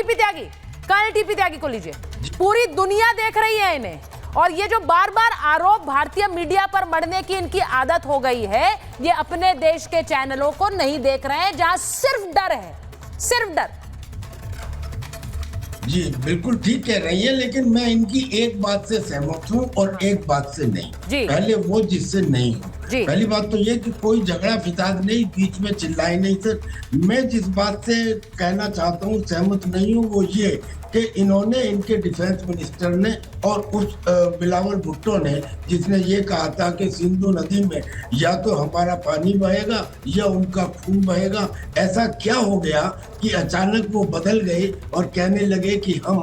Colonel TP त्यागी को लीजिए, पूरी दुनिया देख रही है इन्हें, और ये जो बार बार आरोप भारतीय मीडिया पर मढ़ने की इनकी आदत हो गई है, ये अपने देश के चैनलों को नहीं देख रहे हैं जहां सिर्फ डर है, सिर्फ डर। जी बिल्कुल ठीक कह रही है, लेकिन मैं इनकी एक बात से सहमत हूँ और एक बात से नहीं। पहले वो जिससे नहीं हूँ। पहली बात तो ये कि कोई झगड़ा फिसाद नहीं, बीच में चिल्लाए नहीं। सर मैं जिस बात से कहना चाहता हूँ सहमत नहीं हूँ वो ये कि इन्होंने, इनके डिफेंस मिनिस्टर ने और उस बिलावल भुट्टो ने, जिसने ये कहा था कि सिंधु नदी में या तो हमारा पानी बहेगा या उनका खून बहेगा, ऐसा क्या हो गया कि अचानक वो बदल गए और कहने लगे कि हम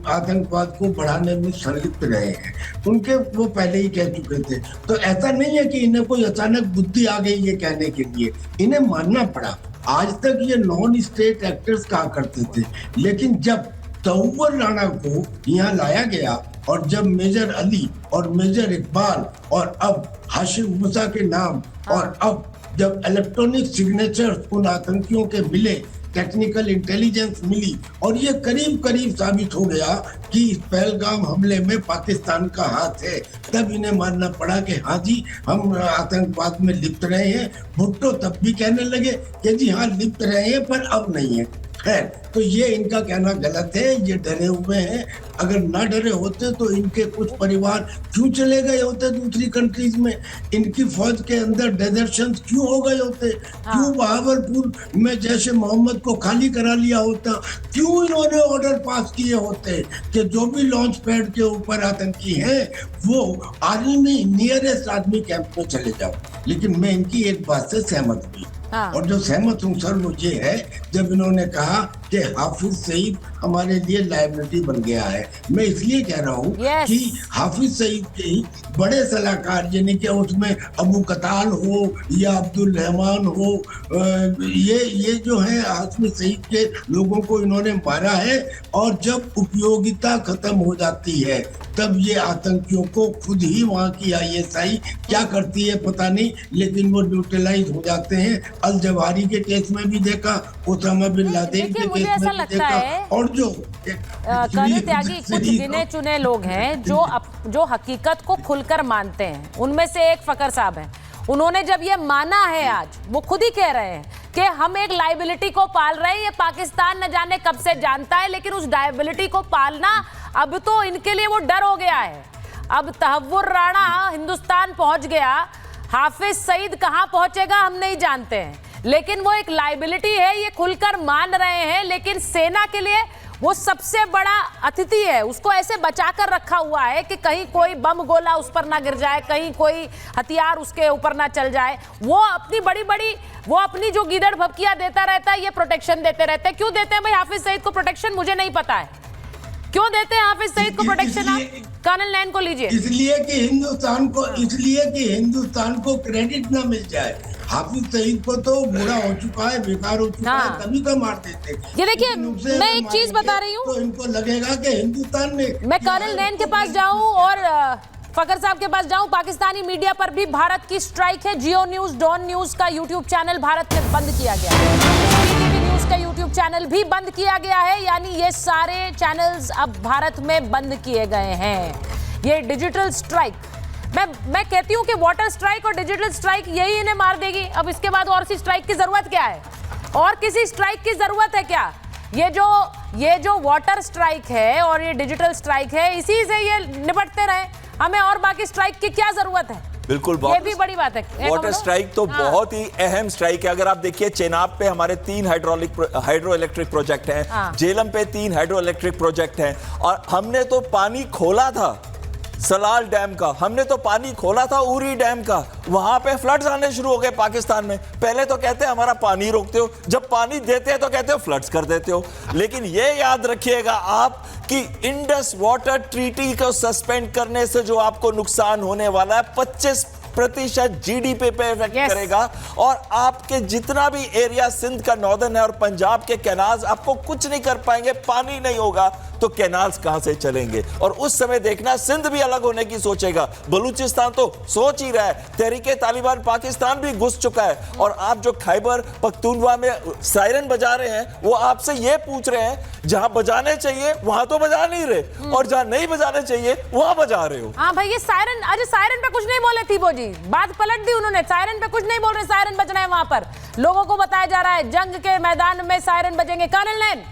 आतंकवाद को बढ़ाने में संलिप्त रहे हैं। उनके वो पहले ही कह चुके थे। तो ऐसा नहीं है कि इन्हें कोई अचानक बुद्धि आ गई ये कहने के लिए, इन्हें मानना पड़ा। आज तक ये नॉन स्टेट एक्टर्स कहा करते थे, लेकिन जब तहुवर राणा को यहाँ लाया गया और जब मेजर अली और मेजर इकबाल और अब हाशिम मूसा के नाम, और अब जब इलेक्ट्रॉनिक सिग्नेचर उन आतंकियों के मिले, टेक्निकल इंटेलिजेंस मिली और ये करीब करीब साबित हो गया कि इस पहलगाम हमले में पाकिस्तान का हाथ है, तब इन्हें मानना पड़ा कि हाँ जी हम आतंकवाद में लिप्त रहे हैं। भुट्टो तब भी कहने लगे कि जी हाँ लिप्त रहे हैं, पर अब नहीं है। खैर, तो ये इनका कहना गलत है, ये डरे हुए हैं। अगर ना डरे होते तो इनके कुछ परिवार क्यों चले गए होते दूसरी कंट्रीज में, इनकी फौज के अंदर डेजर्शन क्यों हो गए होते, क्यों बहावलपुर में जैसे मोहम्मद को खाली करा लिया होता, क्यों इन्होंने ऑर्डर पास किए होते कि जो भी लॉन्च पैड के ऊपर आतंकी हैं वो आर्मी नियरेस्ट आर्मी कैंप में चले जाओ। लेकिन मैं इनकी एक बात से सहमत हुई, और जो सहमत हूँ सर वो ये है जब इन्होंने कहा कि हाफिज सईद हमारे लिए लायबिलिटी बन गया है। मैं इसलिए कह रहा हूँ कि हाफिज सईद के ही बड़े सलाहकार, यानी कि उसमें अबू कताल हो या अब्दुल रहमान हो, ये जो है हाफिज सईद के लोगों को इन्होंने मारा है। और जब उपयोगिता खत्म हो जाती है तब ये आतंकियों को खुद ही वहाँ की ISI क्या करती है पता नहीं, लेकिन वो न्यूट्रलाइज हो जाते हैं। अल जवाहिरी के केस में भी देखा, ओसामा बिन लादेन के केस में भी देखा। और जो कर्नल त्यागी कुछ गिने चुने लोग हैं जो हकीकत को खुलकर मानते हैं, उनमें से एक फकर साहब हैं। उन्होंने जब ये माना है, आज वो खुद ही कह रहे हैं कि हम एक लायबिलिटी को पाल रहे हैं, ये पाकिस्तान न जाने कब से जानता है, लेकिन उस लायबिलिटी को पालना अब तो इनके लिए वो डर हो गया है। अब तहव्वुर राणा हिंदुस्तान पहुंच गया, हाफिज सईद कहां पहुंचेगा हम नहीं जानते हैं, लेकिन वो एक लायबिलिटी है, ये खुलकर मान रहे हैं। लेकिन सेना के लिए वो सबसे बड़ा अतिथि है, उसको ऐसे बचा कर रखा हुआ है कि कहीं कोई बम गोला उस पर ना गिर जाए, कहीं कोई हथियार उसके ऊपर ना चल जाए। वो अपनी जो गीदड़ भपकियां देता रहता है, ये प्रोटेक्शन देते रहते हैं। क्यों देते हैं भाई हाफिज सईद को प्रोटेक्शन, मुझे नहीं पता है क्यों देते हैं हाफिज सईद को प्रोटेक्शन। आप कर्नल नैन को लीजिए। इसलिए कि हिंदुस्तान को क्रेडिट ना मिल जाए। हाफिज सईद को तो बुरा हो चुका है, बेकार हो चुका है, तभी तो मार देते। ये देखिए, मैं एक चीज बता रही हूँ, तो इनको लगेगा कि हिंदुस्तान में। मैं कर्नल नैन के पास जाऊं और फकर साहब के पास जाऊं, पाकिस्तानी मीडिया पर भी भारत की स्ट्राइक है। जियो न्यूज, डॉन न्यूज का यूट्यूब चैनल भारत में बंद किया गया है, PTV न्यूज का यूट्यूब चैनल भी बंद किया गया है, यानी ये सारे चैनल्स अब भारत में बंद किए गए हैं। ये डिजिटल स्ट्राइक, मैं कहती हूँ कि वाटर स्ट्राइक और डिजिटल स्ट्राइक यही इन्हें मार देगी। अब इसके बाद और सी स्ट्राइक की जरूरत क्या है, और किसी स्ट्राइक की जरूरत है क्या? ये जो वाटर स्ट्राइक है और ये डिजिटल स्ट्राइक है, इसी से ये निपटते रहे, हमें और बाकी स्ट्राइक की क्या जरूरत है? बिल्कुल, ये भी बड़ी बात है। वाटर स्ट्राइक तो बहुत ही अहम स्ट्राइक है। अगर आप देखिए, चेनाब पे हमारे 3 हाइड्रो इलेक्ट्रिक प्रोजेक्ट हैं, झेलम पे 3 हाइड्रो इलेक्ट्रिक प्रोजेक्ट हैं, और हमने तो पानी खोला था सलाल डैम का, हमने तो पानी खोला था उरी डैम का, वहां पे फ्लड्स आने शुरू हो गए पाकिस्तान में। पहले तो कहते हैं हमारा पानी रोकते हो, जब पानी देते हैं तो कहते हो फ्लड्स कर देते हो। लेकिन ये याद रखिएगा आप कि इंडस वाटर ट्रीटी को सस्पेंड करने से जो आपको नुकसान होने वाला है, 10% जीडीपी पे इफेक्ट करेगा। और आपके जितना भी एरिया सिंध का नॉर्दर्न है और पंजाब के कैनाल्स आपको कुछ नहीं कर पाएंगे। पानी नहीं होगा तो कैनाल्स कहां से चलेंगे? और उस समय देखना सिंध भी अलग होने की सोचेगा, बलूचिस्तान तो सोच ही रहा है, तहरीके तालिबान पाकिस्तान भी घुस चुका है। और आप जो खैबर पख्तूनख्वा में सायरन बजा रहे हैं वो आपसे ये पूछ रहे हैं जहां बजाने चाहिए वहां तो बजा नहीं रहे और जहां नहीं बजाने चाहिए वहां बजा रहे हो। हाँ भाई, ये सायरन, अरे सायरन पे कुछ नहीं बोले थी वो जी, बात पलट दी उन्होंने। सायरन पे कुछ नहीं बोल रहे, सायरन बज रहे हैं वहां पर, लोगों को बताया जा रहा है जंग के मैदान में सायरन बजेंगे। कर्नल नैन,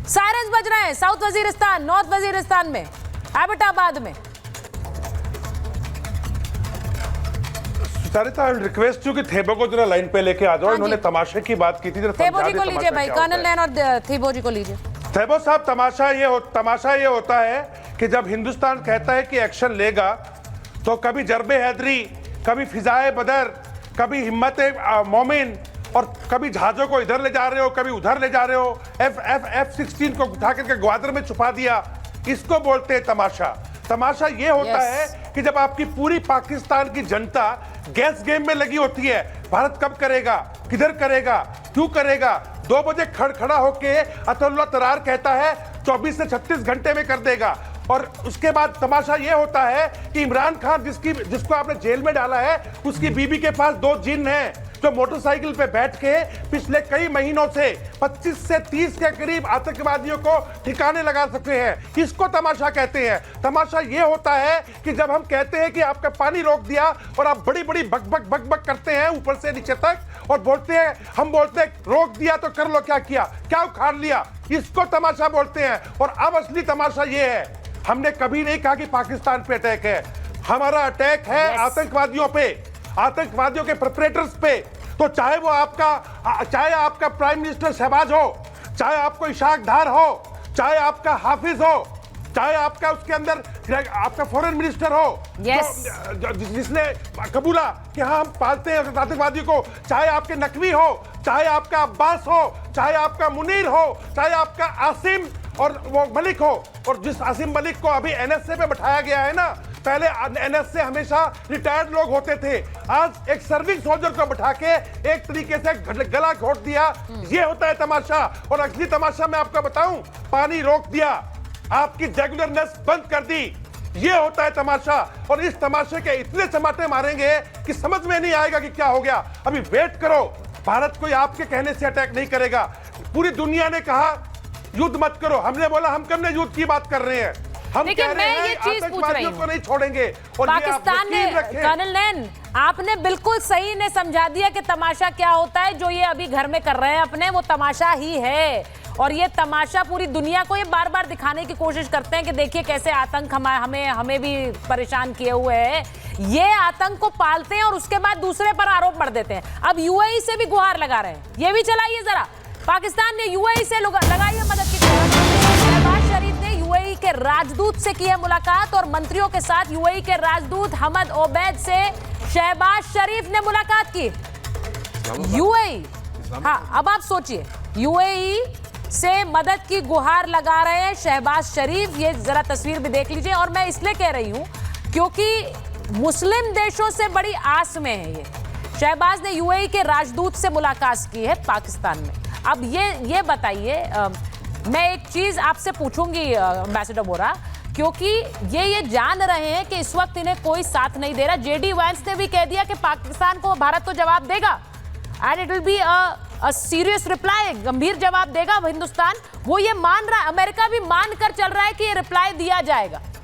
सायरन्स बज रहे हैं साउथ वजीरिस्तान, नॉर्थ वजीरिस्तान में, एबटाबाद में। सुचारिता, आई रिक्वेस्ट यू कि थेबो को जरा लाइन पे लेके आ जाओ। इन्होंने तमाशे की बात की थी, जरा थेबो जी को लीजिए भाई, कर्नल नैन और थेबो जी को लीजिए। थेबो साहब, तमाशा ये होता है कि जब हिंदुस्तान कहता है कि एक्शन लेगा तो कभी जरबे हैदरी, कभी फिजाए बदर, कभी हिम्मत मोमिन, और कभी जहाजों को इधर ले जा रहे हो, कभी उधर ले जा रहे हो। F-16 को उठा करके ग्वादर में छुपा दिया, इसको बोलते हैं तमाशा। तमाशा ये होता है कि जब आपकी पूरी पाकिस्तान की जनता गैस गेम में लगी होती है, भारत कब करेगा, किधर करेगा, क्यों करेगा। 2 बजे खड़ा होके अतुल्लाह तरार कहता है 24 से 36 घंटे में कर देगा। और उसके बाद तमाशा यह होता है कि इमरान खान जिसको आपने जेल में डाला है, उसकी बीबी के पास 2 जिन हैं जो मोटरसाइकिल पे बैठ के पिछले कई महीनों से 25 से 30 के करीब आतंकवादियों को ठिकाने लगा सकते हैं। इसको तमाशा कहते हैं। तमाशा ये होता है कि जब हम कहते हैं कि आपका पानी रोक दिया और आप बड़ी बड़ी बक करते हैं ऊपर से नीचे तक और बोलते हैं, हम बोलते हैं रोक दिया तो कर लो, क्या किया, क्या उखाड़ लिया, इसको तमाशा बोलते हैं। और अब असली तमाशा ये है, हमने कभी नहीं कहा कि पाकिस्तान पे अटैक है, हमारा अटैक है आतंकवादियों पे, आतंकवादियों के परपेट्रेटर्स पे। तो चाहे आपका प्राइम मिनिस्टर शहबाज हो, चाहे आपको इशाक डार हो, चाहे आपका हाफिज हो, चाहे आपका उसके अंदर आपका फॉरेन मिनिस्टर हो, जिसने कबूला कि हाँ हम पालते हैं आतंकवादियों को, चाहे आपके नकवी हो, चाहे आपका अब्बास हो, चाहे आपका मुनीर हो, चाहे आपका आसिम और वो मलिक हो। और जिस आसिम मलिक को अभी एनएसए पे बैठाया गया है ना, पहले एनएसए हमेशा रिटायर्ड लोग होते थे, आज एक सर्विस सोल्जर को बैठा के एक तरीके से गला घोट दिया। ये होता है तमाशा। और असली तमाशा मैं आपको बताऊं, पानी रोक दिया, आपकी रेगुलरनेस बंद कर दी, ये होता है तमाशा। और इस तमाशे के इतने चमाटे मारेंगे कि समझ में नहीं आएगा कि क्या हो गया। अभी वेट करो, भारत कोई आपके कहने से अटैक नहीं करेगा। पूरी दुनिया ने कहा युद्ध मत करो, हमने बोला हम कब ने युद्ध की बात कर रहे हैं, हम कह रहे हैं आतंकवादियों को नहीं छोड़ेंगे। और पाकिस्तान ने, कर्नल नैन, आपने बिल्कुल सही ने समझा दिया कि तमाशा क्या होता है। जो ये अभी घर में कर रहे हैं अपने, वो तमाशा ही है। और ये तमाशा पूरी दुनिया को ये बार बार दिखाने की कोशिश करते हैं कि देखिए कैसे आतंक हमें भी परेशान किए हुए है। ये आतंक को पालते हैं और उसके बाद दूसरे पर आरोप मढ़ देते हैं। अब यूएई से भी गुहार लगा रहे हैं, ये भी चलाइए जरा। पाकिस्तान ने यूएई से लगाई मदद की। शहबाज शरीफ ने यूएई के राजदूत से की है मुलाकात और मंत्रियों के साथ यूएई के राजदूत हमद ओबैद से शहबाज शरीफ ने मुलाकात की। यूएई, हाँ अब आप सोचिए, यूएई से मदद की गुहार लगा रहे हैं शहबाज शरीफ। ये जरा तस्वीर भी देख लीजिए। और मैं इसलिए कह रही हूं क्योंकि मुस्लिम देशों से बड़ी आस में है ये। शहबाज ने यूएई के राजदूत से मुलाकात की है पाकिस्तान में। अब ये बताइए, मैं एक चीज आपसे पूछूंगी एम्बेसडर बोरा, क्योंकि ये जान रहे हैं कि इस वक्त इन्हें कोई साथ नहीं दे रहा। जेडी वांस ने भी कह दिया कि पाकिस्तान को भारत तो जवाब देगा, and it will be a serious reply, गंभीर जवाब देगा हिंदुस्तान। वो ये मान रहा है, अमेरिका भी मान कर चल रहा है कि ये रिप्लाई दिया जाएगा।